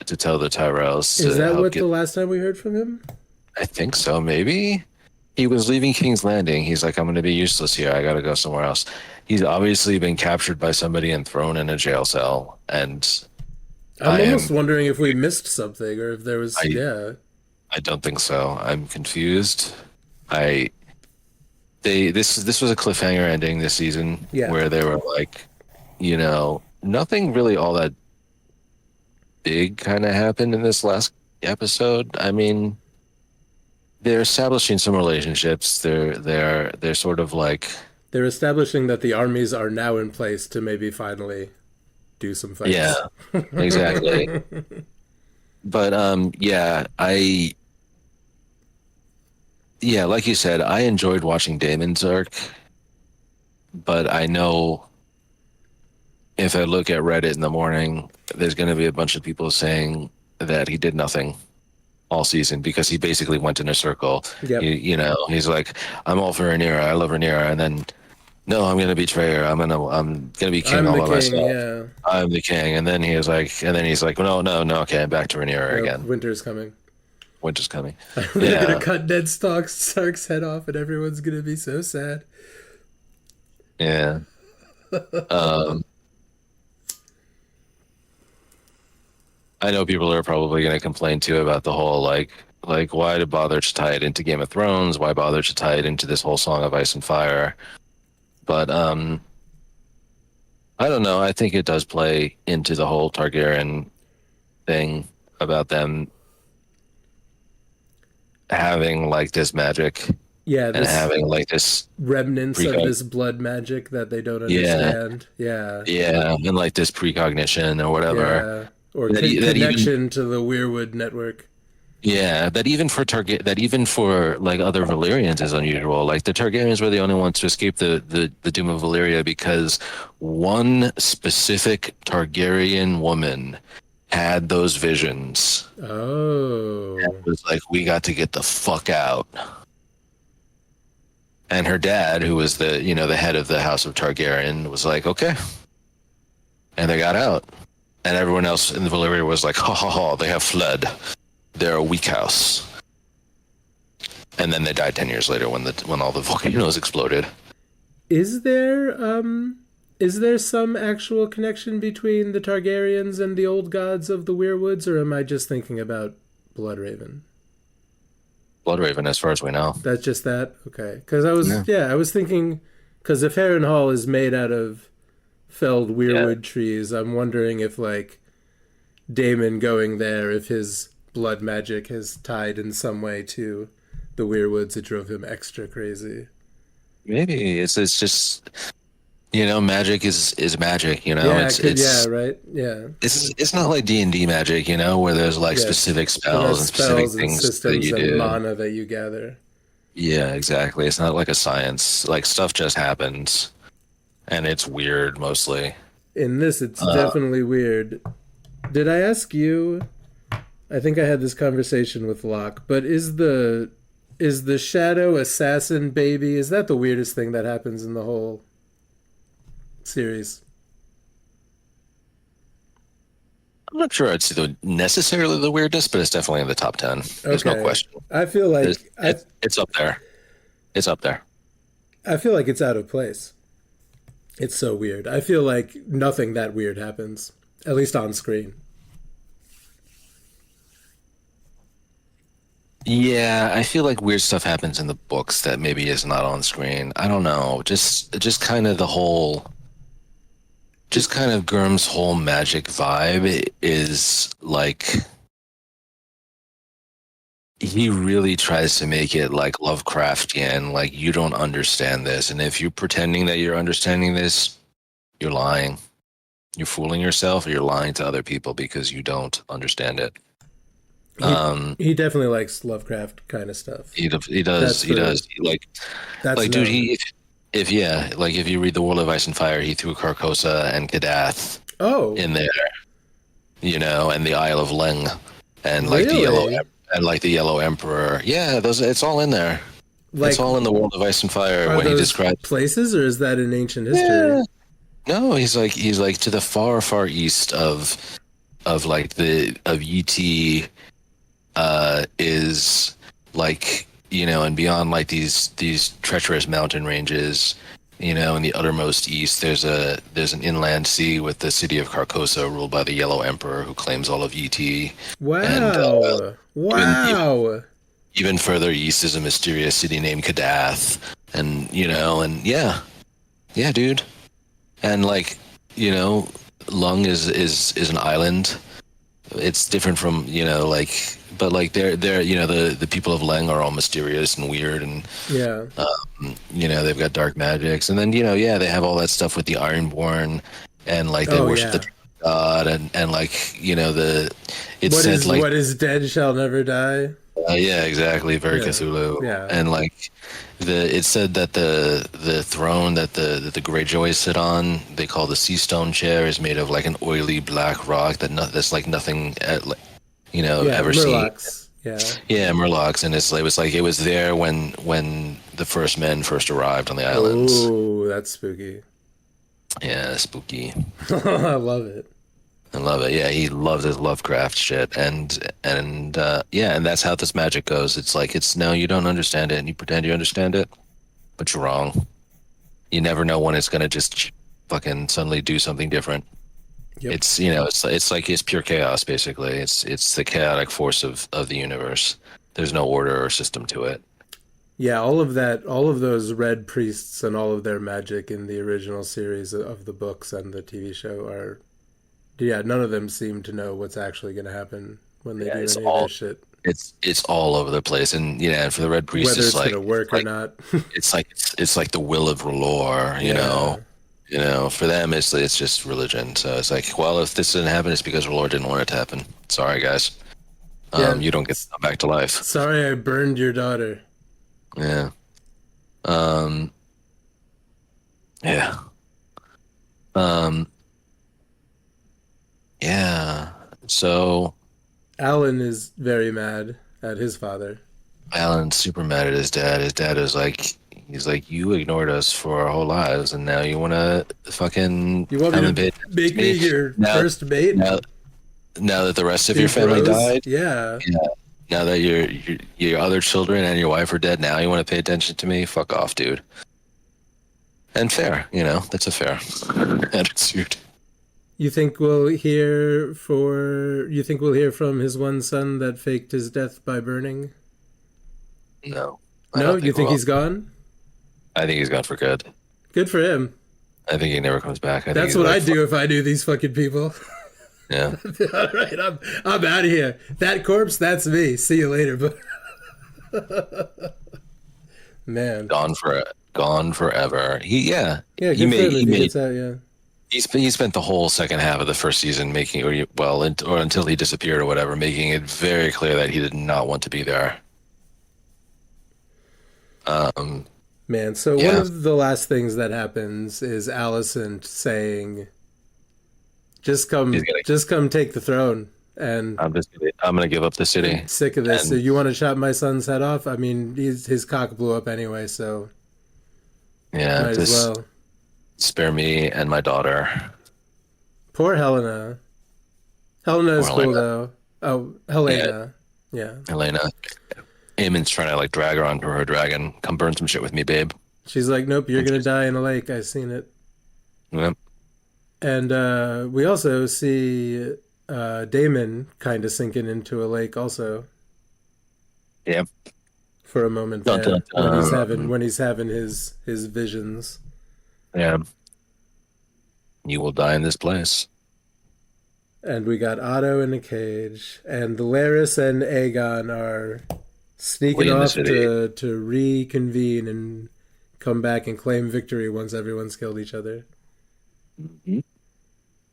[SPEAKER 2] to tell the Tyrells
[SPEAKER 1] Is
[SPEAKER 2] to
[SPEAKER 1] that
[SPEAKER 2] help
[SPEAKER 1] what
[SPEAKER 2] get
[SPEAKER 1] the last time we heard from him?
[SPEAKER 2] I think so, maybe. He was leaving King's Landing. He's like, I'm gonna be useless here. I gotta go somewhere else. He's obviously been captured by somebody and thrown in a jail cell. And
[SPEAKER 1] I'm
[SPEAKER 2] I
[SPEAKER 1] almost
[SPEAKER 2] am
[SPEAKER 1] wondering if we missed something or if there was,
[SPEAKER 2] I
[SPEAKER 1] yeah.
[SPEAKER 2] I don't think so. I'm confused. I this was a cliffhanger ending this season
[SPEAKER 1] Yeah.
[SPEAKER 2] where they were like, nothing really all that big kind of happened in this last episode. I mean, they're establishing some relationships. They're sort of like
[SPEAKER 1] They're establishing that the armies are now in place to maybe finally do some
[SPEAKER 2] yeah,
[SPEAKER 1] fights.
[SPEAKER 2] exactly. But yeah, like you said, I enjoyed watching Damon's arc, but I know if I look at Reddit in the morning, there's going to be a bunch of people saying that he did nothing all season because he basically went in a circle.
[SPEAKER 1] Yep.
[SPEAKER 2] He's like, I'm all for Rhaenyra, I love Rhaenyra, and then no, I'm gonna betray her. I'm gonna be king
[SPEAKER 1] I'm
[SPEAKER 2] all
[SPEAKER 1] the
[SPEAKER 2] by
[SPEAKER 1] king,
[SPEAKER 2] myself.
[SPEAKER 1] yeah.
[SPEAKER 2] I'm the king, and then he's like, no, no, no, okay, I'm back to Rhaenyra
[SPEAKER 1] Nope,
[SPEAKER 2] again.
[SPEAKER 1] winter's coming.
[SPEAKER 2] Winter's coming.
[SPEAKER 1] They're
[SPEAKER 2] Yeah,
[SPEAKER 1] gonna cut Ned Stark's head off and everyone's gonna be so sad.
[SPEAKER 2] yeah. Um, I know people are probably gonna complain too about the whole like why to bother to tie it into Game of Thrones? Why bother to tie it into this whole Song of Ice and Fire? But I don't know. I think it does play into the whole Targaryen thing about them having like this magic
[SPEAKER 1] Yeah,
[SPEAKER 2] and
[SPEAKER 1] this
[SPEAKER 2] having like this
[SPEAKER 1] remnants of
[SPEAKER 2] precog
[SPEAKER 1] this blood magic that they don't
[SPEAKER 2] yeah,
[SPEAKER 1] understand. Yeah.
[SPEAKER 2] yeah, and like this precognition or whatever.
[SPEAKER 1] Yeah. Or
[SPEAKER 2] That even
[SPEAKER 1] connection to the Weirwood network.
[SPEAKER 2] yeah, that even for like other Valyrians is unusual. Like the Targaryens were the only ones to escape the doom of Valyria because one specific Targaryen woman had those visions.
[SPEAKER 1] Oh.
[SPEAKER 2] It was like, we got to get the fuck out. And her dad, who was the head of the House of Targaryen, was like, okay. And they got out. And everyone else in the Valyria was like, ha ha ha, they have fled. They're a weak house. And then they died 10 years later when all the volcanoes exploded.
[SPEAKER 1] Is there some actual connection between the Targaryens and the old gods of the Weirwoods, or am I just thinking about Bloodraven?
[SPEAKER 2] Bloodraven, as far as we know.
[SPEAKER 1] That's just that? Okay. Because
[SPEAKER 2] Yeah.
[SPEAKER 1] I was thinking, because if Harrenhal is made out of felled
[SPEAKER 2] Yeah,
[SPEAKER 1] weirwood trees. I'm wondering if like Damon going there, if his blood magic has tied in some way to the weirwoods that drove him extra crazy.
[SPEAKER 2] maybe it's just magic is magic.
[SPEAKER 1] Yeah, it
[SPEAKER 2] It's
[SPEAKER 1] could. Yeah,
[SPEAKER 2] it's
[SPEAKER 1] right. Yeah,
[SPEAKER 2] it's not like D&D magic, where there's like
[SPEAKER 1] yes.
[SPEAKER 2] specific
[SPEAKER 1] It
[SPEAKER 2] spells
[SPEAKER 1] has
[SPEAKER 2] and specific
[SPEAKER 1] spells and
[SPEAKER 2] things that
[SPEAKER 1] systems
[SPEAKER 2] you
[SPEAKER 1] and
[SPEAKER 2] do.
[SPEAKER 1] mana that you gather.
[SPEAKER 2] Yeah, exactly. It's not like a science. Like stuff just happens, and it's weird mostly.
[SPEAKER 1] In this, it's
[SPEAKER 2] Uh,
[SPEAKER 1] definitely weird. Did I ask you? I think I had this conversation with Locke, but is the shadow assassin baby, is that the weirdest thing that happens in the whole series?
[SPEAKER 2] I'm not sure I'd say necessarily the weirdness, but it's definitely in the top 10. There's no
[SPEAKER 1] Okay.
[SPEAKER 2] question.
[SPEAKER 1] I feel like
[SPEAKER 2] It's up there. It's up there.
[SPEAKER 1] I feel like it's out of place. It's so weird. I feel like nothing that weird happens, at least on screen.
[SPEAKER 2] Yeah, I feel like weird stuff happens in the books that maybe is not on screen. I don't know. Just kind of just kind of Gurm's whole magic vibe is like he really tries to make it like Lovecraftian, like you don't understand this. And if you're pretending that you're understanding this, you're lying. You're fooling yourself or you're lying to other people because you don't understand it.
[SPEAKER 1] He
[SPEAKER 2] Um,
[SPEAKER 1] he definitely likes Lovecraft kind of stuff.
[SPEAKER 2] he does,
[SPEAKER 1] That's
[SPEAKER 2] he
[SPEAKER 1] for
[SPEAKER 2] does.
[SPEAKER 1] that's
[SPEAKER 2] Like, dude,
[SPEAKER 1] known.
[SPEAKER 2] if yeah, like if you read The World of Ice and Fire, he threw Carcosa and Kadath
[SPEAKER 1] Oh,
[SPEAKER 2] in there, and the Isle of Leng, and like
[SPEAKER 1] really?
[SPEAKER 2] the Yellow Emperor. Yeah, those it's all in there. It's
[SPEAKER 1] Like,
[SPEAKER 2] all in The World of Ice and Fire
[SPEAKER 1] are
[SPEAKER 2] when he
[SPEAKER 1] those
[SPEAKER 2] describes.
[SPEAKER 1] places, or is that in ancient history?
[SPEAKER 2] Yeah. No, he's like to the far east of like the of ET is like and beyond like these treacherous mountain ranges, in the uttermost east there's an inland sea with the city of Carcosa ruled by the Yellow Emperor who claims all of ET, and
[SPEAKER 1] Wow.
[SPEAKER 2] even
[SPEAKER 1] Wow.
[SPEAKER 2] even further east is a mysterious city named Kadath, and and yeah, dude, and like Lung is an island. It's different from like, but like they're the people of Leng are all mysterious and weird, and
[SPEAKER 1] Yeah.
[SPEAKER 2] they've got dark magics, and then yeah, they have all that stuff with the Ironborn, and like they
[SPEAKER 1] Oh
[SPEAKER 2] worship
[SPEAKER 1] yeah.
[SPEAKER 2] the god, and like the it
[SPEAKER 1] What
[SPEAKER 2] said
[SPEAKER 1] is
[SPEAKER 2] like
[SPEAKER 1] what is dead shall never die.
[SPEAKER 2] yeah, exactly, very
[SPEAKER 1] Yeah.
[SPEAKER 2] Cthulhu,
[SPEAKER 1] Yeah.
[SPEAKER 2] and like it said that the throne that the Greyjoys sit on, they call the Sea Stone chair, is made of like an oily black rock that's like nothing
[SPEAKER 1] Yeah.
[SPEAKER 2] ever seen.
[SPEAKER 1] Murlocs. Yeah.
[SPEAKER 2] Yeah, Murlocs, and it was there when the first men first arrived on the islands.
[SPEAKER 1] Oh, that's spooky.
[SPEAKER 2] Yeah, spooky.
[SPEAKER 1] I love it.
[SPEAKER 2] I love it. Yeah, he loves his Lovecraft shit, and yeah, and that's how this magic goes. It's like no, you don't understand it, and you pretend you understand it, but you're wrong. You never know when it's gonna just fucking suddenly do something different.
[SPEAKER 1] Yep.
[SPEAKER 2] It's like it's pure chaos basically. It's the chaotic force of the universe. There's no order or system to it.
[SPEAKER 1] Yeah, all of those red priests and all of their magic in the original series of the books and the TV show are, yeah, none of them seem to know what's actually going to happen when they
[SPEAKER 2] Yeah,
[SPEAKER 1] do
[SPEAKER 2] it's
[SPEAKER 1] any of their
[SPEAKER 2] all
[SPEAKER 1] shit,
[SPEAKER 2] it's all over the place, and and for the Red Priest,
[SPEAKER 1] whether it's going to work or
[SPEAKER 2] like
[SPEAKER 1] not.
[SPEAKER 2] it's like the will of R'hllor,
[SPEAKER 1] Yeah.
[SPEAKER 2] For them it's just religion. So it's like, well, if this didn't happen, it's because R'hllor didn't want it to happen. Sorry, guys.
[SPEAKER 1] Yeah.
[SPEAKER 2] You don't get to come back to life.
[SPEAKER 1] Sorry I burned your daughter.
[SPEAKER 2] Yeah. Um. Yeah. Um. Yeah. So
[SPEAKER 1] Alan is very mad at his father.
[SPEAKER 2] Alan's super mad at his dad. His dad is like, he's like, you ignored us for our whole lives, and now you want to fucking
[SPEAKER 1] You want
[SPEAKER 2] come
[SPEAKER 1] me
[SPEAKER 2] and
[SPEAKER 1] to
[SPEAKER 2] pay attention
[SPEAKER 1] make
[SPEAKER 2] to
[SPEAKER 1] me
[SPEAKER 2] me?
[SPEAKER 1] your
[SPEAKER 2] Now,
[SPEAKER 1] first mate?
[SPEAKER 2] now, now that the rest of
[SPEAKER 1] Be
[SPEAKER 2] your family
[SPEAKER 1] bros?
[SPEAKER 2] died,
[SPEAKER 1] Yeah.
[SPEAKER 2] yeah. Now that your other children and your wife are dead, now you want to pay attention to me? Fuck off, dude. And fair, that's a fair attitude.
[SPEAKER 1] You think we'll hear from his one son that faked his death by burning?
[SPEAKER 2] No, I
[SPEAKER 1] No,
[SPEAKER 2] don't
[SPEAKER 1] you
[SPEAKER 2] think
[SPEAKER 1] think
[SPEAKER 2] we'll.
[SPEAKER 1] he's gone?
[SPEAKER 2] I think he's gone for good.
[SPEAKER 1] Good for him.
[SPEAKER 2] I think he never comes back. I think
[SPEAKER 1] That's
[SPEAKER 2] he's
[SPEAKER 1] what
[SPEAKER 2] like,
[SPEAKER 1] I'd do if I knew these fucking people.
[SPEAKER 2] yeah,
[SPEAKER 1] All right, I'm out of here. That corpse, that's me. See you later, but man,
[SPEAKER 2] gone forever.
[SPEAKER 1] yeah,
[SPEAKER 2] He
[SPEAKER 1] good for
[SPEAKER 2] made
[SPEAKER 1] him if he gets out. Yeah,
[SPEAKER 2] he spent the whole second half of the first season making, or until he disappeared or whatever, making it very clear that he did not want to be there.
[SPEAKER 1] man. So one
[SPEAKER 2] Yeah,
[SPEAKER 1] of the last things that happens is Alicent saying,
[SPEAKER 2] he's gonna.
[SPEAKER 1] just come take the throne." And
[SPEAKER 2] I'm gonna give up the city,
[SPEAKER 1] sick of this. So
[SPEAKER 2] and
[SPEAKER 1] you want to chop my son's head off? I mean, his cock blew up anyway, so
[SPEAKER 2] yeah,
[SPEAKER 1] might as
[SPEAKER 2] this
[SPEAKER 1] well.
[SPEAKER 2] spare me and my daughter.
[SPEAKER 1] Poor Helena. Helena
[SPEAKER 2] Or
[SPEAKER 1] is cool
[SPEAKER 2] Helena.
[SPEAKER 1] though. Oh,
[SPEAKER 2] Yeah,
[SPEAKER 1] Helena. Yeah.
[SPEAKER 2] Elena. Aemon's trying to like drag her onto her dragon. Come burn some shit with me, babe.
[SPEAKER 1] She's like, nope, you're
[SPEAKER 2] And
[SPEAKER 1] gonna
[SPEAKER 2] she's,
[SPEAKER 1] die in a lake. I've seen it.
[SPEAKER 2] yeah,
[SPEAKER 1] And we also see Damon kind of sinking into a lake also
[SPEAKER 2] yeah.
[SPEAKER 1] for a moment
[SPEAKER 2] Dun, dun,
[SPEAKER 1] there
[SPEAKER 2] dun.
[SPEAKER 1] when he's having his visions.
[SPEAKER 2] Yeah. You will die in this place.
[SPEAKER 1] And we got Otto in a cage, and Laris and Aegon are sneaking
[SPEAKER 2] Flee in the
[SPEAKER 1] off
[SPEAKER 2] city.
[SPEAKER 1] to reconvene and come back and claim victory once everyone's killed each other.
[SPEAKER 2] Mhm.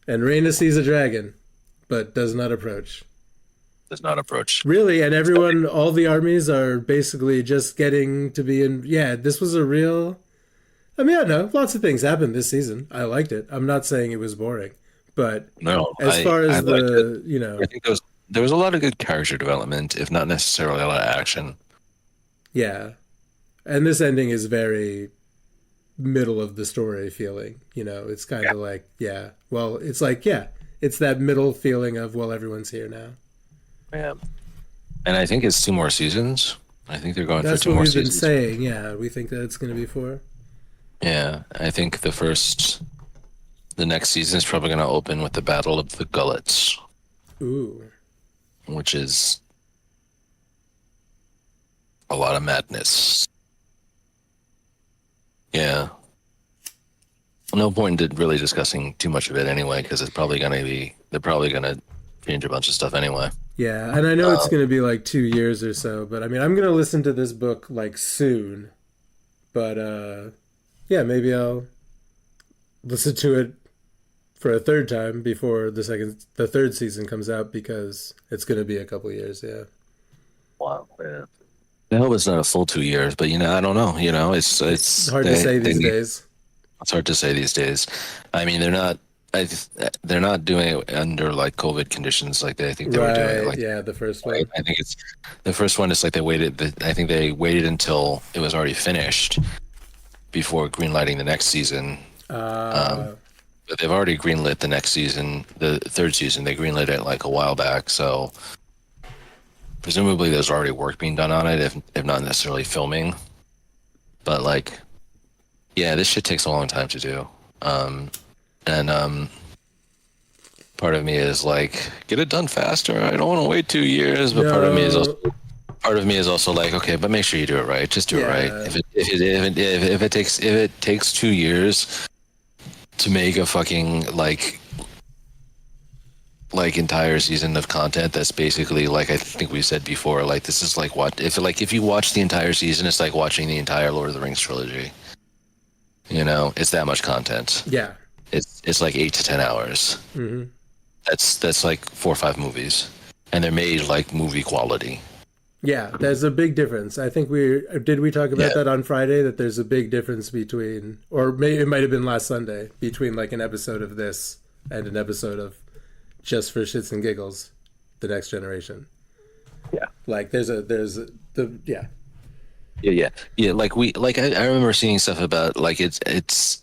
[SPEAKER 1] And Rhaena sees a dragon, but does not approach.
[SPEAKER 2] Does not approach.
[SPEAKER 1] Really, and everyone, all the armies are basically just getting to be in. Yeah, this was a real. I mean, I don't know. Lots of things happened this season. I liked it. I'm not saying it was boring, but
[SPEAKER 2] No,
[SPEAKER 1] as far
[SPEAKER 2] I
[SPEAKER 1] as
[SPEAKER 2] liked it.
[SPEAKER 1] the, you know,
[SPEAKER 2] I think there was a lot of good character development, if not necessarily a lot of action.
[SPEAKER 1] yeah. And this ending is very middle of the story feeling. You know, it's kind
[SPEAKER 2] Yeah.
[SPEAKER 1] of like, yeah. Well, it's like, yeah, it's that middle feeling of, well, everyone's here now.
[SPEAKER 2] Yeah. And I think it's 2 more seasons. I think they're going for
[SPEAKER 1] That's
[SPEAKER 2] two
[SPEAKER 1] what
[SPEAKER 2] more
[SPEAKER 1] we've been
[SPEAKER 2] seasons.
[SPEAKER 1] saying. Yeah, we think that it's going to be four.
[SPEAKER 2] Yeah, I think the next season is probably going to open with the Battle of the Gullets,
[SPEAKER 1] Ooh.
[SPEAKER 2] which is a lot of madness. Yeah. No point in really discussing too much of it anyway, because they're probably going to change a bunch of stuff anyway.
[SPEAKER 1] Yeah, and I know it's going to be like 2 years or so, but I mean, I'm going to listen to this book like soon. But yeah, maybe I'll listen to it for a third time before the third season comes out because it's going to be a couple years. Yeah.
[SPEAKER 2] Wow. Yeah. I hope it's not a full 2 years, but I don't know.
[SPEAKER 1] It's hard to say these days.
[SPEAKER 2] It's hard to say these days. I mean, they're not doing it under like COVID conditions like I think they were doing it
[SPEAKER 1] Right.
[SPEAKER 2] like.
[SPEAKER 1] Yeah, the first one.
[SPEAKER 2] I think it's the first one is like I think they waited until it was already finished before greenlighting the next season.
[SPEAKER 1] Uh,
[SPEAKER 2] But they've already greenlit the next season, the third season. They greenlit it like a while back, so presumably there's already work being done on it, if not necessarily filming. But like, yeah, this shit takes a long time to do. And part of me is like, get it done faster. I don't want to wait 2 years. But
[SPEAKER 1] no.
[SPEAKER 2] part of me is also like, okay, but make sure you do it right. Just do it right.
[SPEAKER 1] Yeah.
[SPEAKER 2] If it takes 2 years to make a fucking like entire season of content that's basically like I think we said before, like this is like what if you watch the entire season, it's like watching the entire Lord of the Rings trilogy. It's that much content.
[SPEAKER 1] Yeah.
[SPEAKER 2] It's like 8 to 10 hours.
[SPEAKER 1] Hmm.
[SPEAKER 2] That's like 4 or 5 movies, and they're made like movie quality.
[SPEAKER 1] Yeah, there's a big difference. I think we talk about
[SPEAKER 2] Yeah.
[SPEAKER 1] that on Friday that there's a big difference between, or maybe it might have been last Sunday, between like an episode of this and an episode of Just for Shits and Giggles, The Next Generation.
[SPEAKER 2] Yeah.
[SPEAKER 1] Like there's the yeah.
[SPEAKER 2] Yeah. I remember seeing stuff about like it's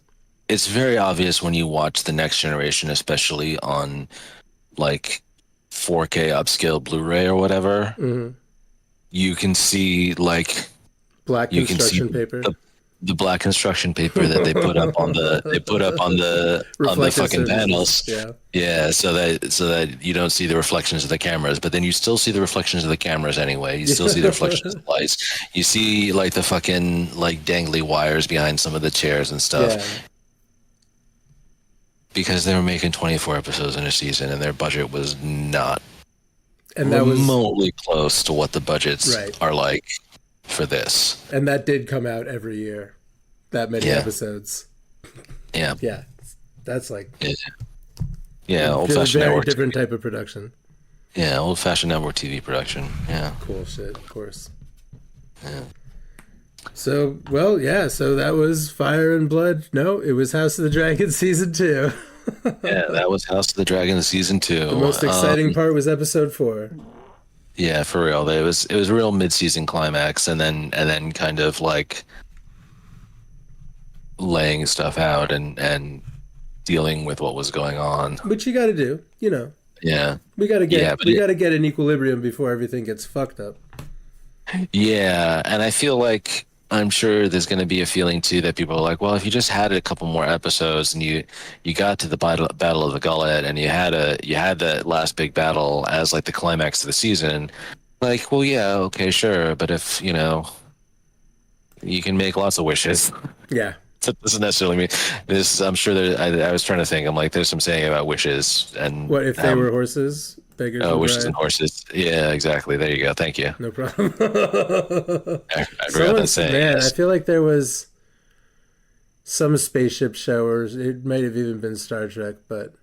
[SPEAKER 2] very obvious when you watch the Next Generation, especially on like 4K upscale Blu-ray or whatever.
[SPEAKER 1] Hmm.
[SPEAKER 2] You can see like
[SPEAKER 1] Black
[SPEAKER 2] you can see
[SPEAKER 1] construction paper.
[SPEAKER 2] the black construction paper that they put up on the
[SPEAKER 1] Reflective
[SPEAKER 2] fucking
[SPEAKER 1] surfaces.
[SPEAKER 2] panels.
[SPEAKER 1] Yeah.
[SPEAKER 2] Yeah, so that you don't see the reflections of the cameras, but then you still see the reflections of the cameras anyway. You still see the reflections of the lights. You see like the fucking like dangly wires behind some of the chairs and stuff.
[SPEAKER 1] Yeah.
[SPEAKER 2] because they were making 24 episodes in a season, and their budget was not
[SPEAKER 1] And that was
[SPEAKER 2] remotely close to what the budgets
[SPEAKER 1] Right.
[SPEAKER 2] are like for this.
[SPEAKER 1] and that did come out every year. That many
[SPEAKER 2] Yeah.
[SPEAKER 1] episodes.
[SPEAKER 2] Yeah,
[SPEAKER 1] Yeah. That's like
[SPEAKER 2] yeah, old
[SPEAKER 1] very,
[SPEAKER 2] fashioned
[SPEAKER 1] very
[SPEAKER 2] network.
[SPEAKER 1] different type of production.
[SPEAKER 2] Yeah, old fashioned network TV production. Yeah,
[SPEAKER 1] Cool shit, of course.
[SPEAKER 2] yeah.
[SPEAKER 1] So, well, yeah, so that was Fire and Blood. No, it was House of the Dragon season 2.
[SPEAKER 2] Yeah, that was House of the Dragon season 2.
[SPEAKER 1] The most exciting part was episode 4.
[SPEAKER 2] Yeah, for real. It was a real mid-season climax, and then kind of like laying stuff out and dealing with what was going on.
[SPEAKER 1] Which you got to do, you know.
[SPEAKER 2] Yeah,
[SPEAKER 1] We got to
[SPEAKER 2] Yeah,
[SPEAKER 1] get an equilibrium before everything gets fucked up.
[SPEAKER 2] yeah, and I feel like I'm sure there's going to be a feeling too that people are like, well, if you just had a couple more episodes and you got to the battle of the Gullet and you had that last big battle as like the climax of the season, like, well, yeah, okay, sure, but if you can make lots of wishes.
[SPEAKER 1] Yeah.
[SPEAKER 2] That doesn't necessarily mean this. I'm sure I was trying to think. I'm like, there's some saying about wishes and
[SPEAKER 1] What if they were horses? Beggars
[SPEAKER 2] oh,
[SPEAKER 1] would
[SPEAKER 2] wishes
[SPEAKER 1] ride.
[SPEAKER 2] and horses. Yeah, exactly. There you go. Thank you.
[SPEAKER 1] No problem.
[SPEAKER 2] I forgot that saying.
[SPEAKER 1] Man,
[SPEAKER 2] Yes.
[SPEAKER 1] I feel like there was some spaceship show, or it might have even been Star Trek, but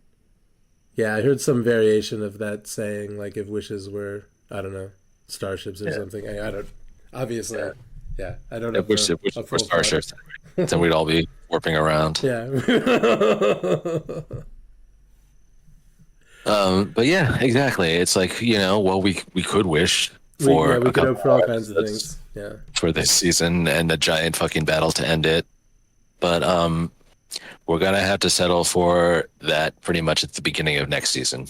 [SPEAKER 1] yeah, I heard some variation of that saying, like if wishes were, I don't know, starships or something. I don't, obviously, yeah, I don't know.
[SPEAKER 2] If wishes were starships, then we'd all be warping around.
[SPEAKER 1] Yeah.
[SPEAKER 2] But yeah, exactly. It's like well, we could wish for
[SPEAKER 1] we
[SPEAKER 2] a
[SPEAKER 1] could
[SPEAKER 2] couple
[SPEAKER 1] hope for all
[SPEAKER 2] more
[SPEAKER 1] kinds of
[SPEAKER 2] episodes
[SPEAKER 1] things. Yeah.
[SPEAKER 2] for this season and a giant fucking battle to end it. But we're gonna have to settle for that pretty much at the beginning of next season.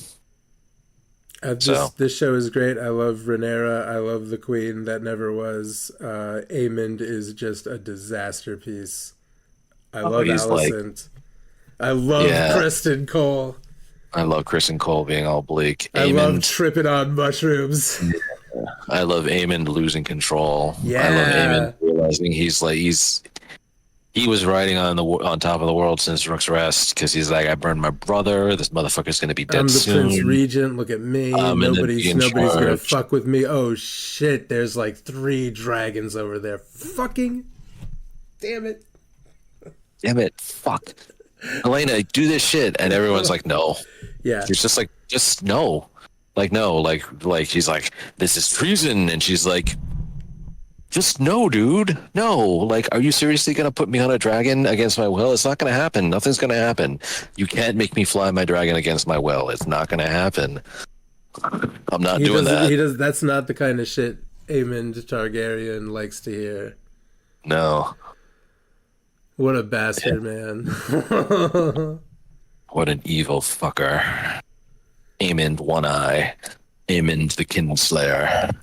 [SPEAKER 1] This show is great. I love Rhaenyra. I love the queen that never was. Aemond is just a disaster piece. I love
[SPEAKER 2] he's like-
[SPEAKER 1] Alicent. I love
[SPEAKER 2] Yeah.
[SPEAKER 1] Preston Cole.
[SPEAKER 2] I love Chris and Cole being all bleak.
[SPEAKER 1] I love
[SPEAKER 2] Aemond,
[SPEAKER 1] tripping on mushrooms.
[SPEAKER 2] I love Aemond losing control. I love
[SPEAKER 1] Yeah.
[SPEAKER 2] Aemond realizing he was riding on top of the world since Rook's Rest because he's like, I burned my brother. This motherfucker's gonna be dead
[SPEAKER 1] I'm the
[SPEAKER 2] soon.
[SPEAKER 1] Prince Regent. Look at me.
[SPEAKER 2] I'm gonna
[SPEAKER 1] Nobody's
[SPEAKER 2] be in
[SPEAKER 1] gonna
[SPEAKER 2] charge.
[SPEAKER 1] fuck with me. Oh shit! There's like 3 dragons over there. Fucking damn it!
[SPEAKER 2] Damn it! Fuck, Elena, do this shit, and everyone's like, no.
[SPEAKER 1] Yeah.
[SPEAKER 2] He's just like, just no, like no, like she's like, this is treason, and she's like, just no, dude, no. Like, are you seriously gonna put me on a dragon against my will? It's not gonna happen. Nothing's gonna happen. You can't make me fly my dragon against my will. It's not gonna happen. I'm not doing that.
[SPEAKER 1] He does. That's not the kind of shit Aemond Targaryen likes to hear.
[SPEAKER 2] No.
[SPEAKER 1] What a bastard, man.
[SPEAKER 2] What an evil fucker. Aemond One Eye. Aemond the Kinslayer.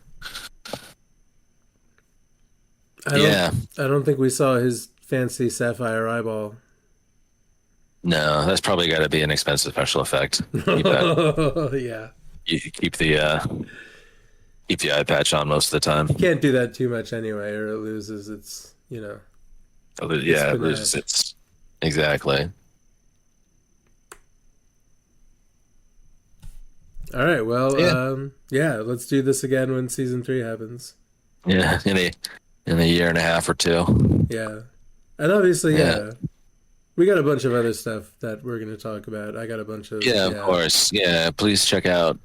[SPEAKER 2] Yeah.
[SPEAKER 1] I don't think we saw his fancy sapphire eyeball.
[SPEAKER 2] No, that's probably got to be an expensive special effect. Keep that.
[SPEAKER 1] Yeah.
[SPEAKER 2] You keep the eye patch on most of the time.
[SPEAKER 1] Can't do that too much anyway, or it loses its,
[SPEAKER 2] Yeah, it loses its exactly.
[SPEAKER 1] All right, well,
[SPEAKER 2] Yeah.
[SPEAKER 1] let's do this again when season 3 happens.
[SPEAKER 2] Yeah, in a year and a half or two.
[SPEAKER 1] Yeah. And obviously,
[SPEAKER 2] Yeah.
[SPEAKER 1] we got a bunch of other stuff that we're going to talk about. I got a bunch of...
[SPEAKER 2] Yeah, of course. Yeah, please check out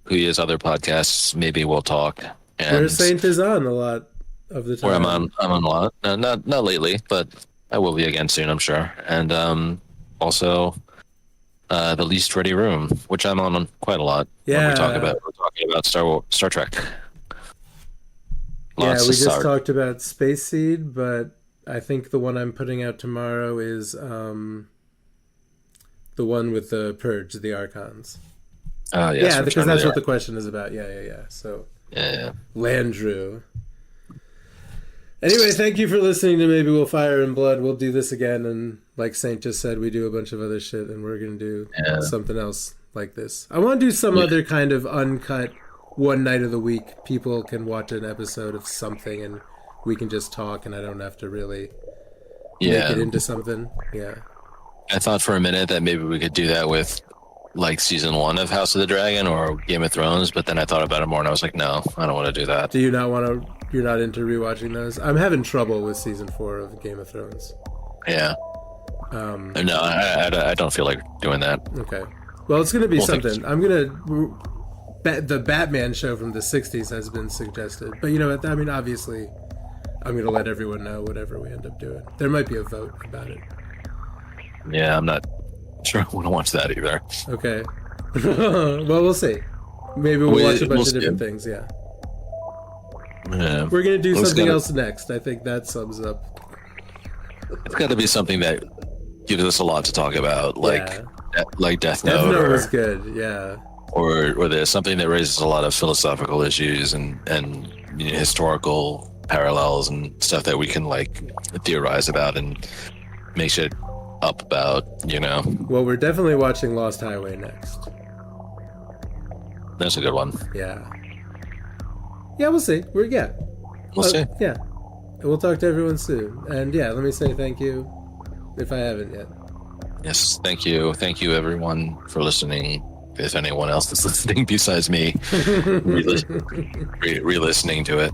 [SPEAKER 2] Huya's other podcasts. Maybe we'll talk. And
[SPEAKER 1] Where Saint is on a lot of the time.
[SPEAKER 2] where I'm on a lot. No, not lately, but I will be again soon, I'm sure. And also the Least Ready Room, which I'm on quite a lot. When
[SPEAKER 1] Yeah.
[SPEAKER 2] we're talking about Star Trek.
[SPEAKER 1] Yeah,
[SPEAKER 2] Lots
[SPEAKER 1] we
[SPEAKER 2] of
[SPEAKER 1] just
[SPEAKER 2] Star.
[SPEAKER 1] talked about Space Seed, but I think the one I'm putting out tomorrow is the one with the Purge, the Archons.
[SPEAKER 2] Oh yes,
[SPEAKER 1] Yeah, because
[SPEAKER 2] Return of
[SPEAKER 1] that's
[SPEAKER 2] the
[SPEAKER 1] what the question is about. Yeah. So,
[SPEAKER 2] Yeah.
[SPEAKER 1] Landrew. Anyway, thank you for listening to Maybe We'll Fire in Blood. We'll do this again, and like Saint just said, we do a bunch of other shit, and we're going to do something else like this. I want to do some other kind of uncut, one night of the week. People can watch an episode of something, and we can just talk, and I don't have to really make it into something. Yeah.
[SPEAKER 2] I thought for a minute that maybe we could do that with like season 1 of House of the Dragon or Game of Thrones, but then I thought about it more and I was like, no, I don't want to do that.
[SPEAKER 1] Do you not want to? You're not into rewatching those? I'm having trouble with season 4 of Game of Thrones.
[SPEAKER 2] Yeah. No, I don't feel like doing that.
[SPEAKER 1] Okay. Well, it's going to be
[SPEAKER 2] Well,
[SPEAKER 1] something. I'm going to. The Batman show from the 60s has been suggested. But you know what? I mean, obviously, I'm going to let everyone know whatever we end up doing. There might be a vote about it.
[SPEAKER 2] Yeah, I'm not sure I want to watch that either.
[SPEAKER 1] Okay. Well, we'll see. Maybe we'll watch a bunch of different things, yeah.
[SPEAKER 2] Yeah.
[SPEAKER 1] We're going to do
[SPEAKER 2] It's
[SPEAKER 1] something
[SPEAKER 2] gotta-
[SPEAKER 1] else next. I think that sums up.
[SPEAKER 2] It's got to be something that gives us a lot to talk about, like
[SPEAKER 1] Yeah.
[SPEAKER 2] like Death
[SPEAKER 1] Death
[SPEAKER 2] Note,
[SPEAKER 1] Note
[SPEAKER 2] or,
[SPEAKER 1] was good, yeah.
[SPEAKER 2] or there's something that raises a lot of philosophical issues and you know, historical parallels and stuff that we can like theorize about and make shit up about, you know.
[SPEAKER 1] Well, we're definitely watching Lost Highway next.
[SPEAKER 2] That's a good one.
[SPEAKER 1] Yeah. Yeah, we'll see.
[SPEAKER 2] We'll see.
[SPEAKER 1] Yeah. We'll talk to everyone soon. And yeah, let me say thank you if I haven't yet.
[SPEAKER 2] Yes, thank you everyone for listening. If anyone else is listening besides me, re-listening to it.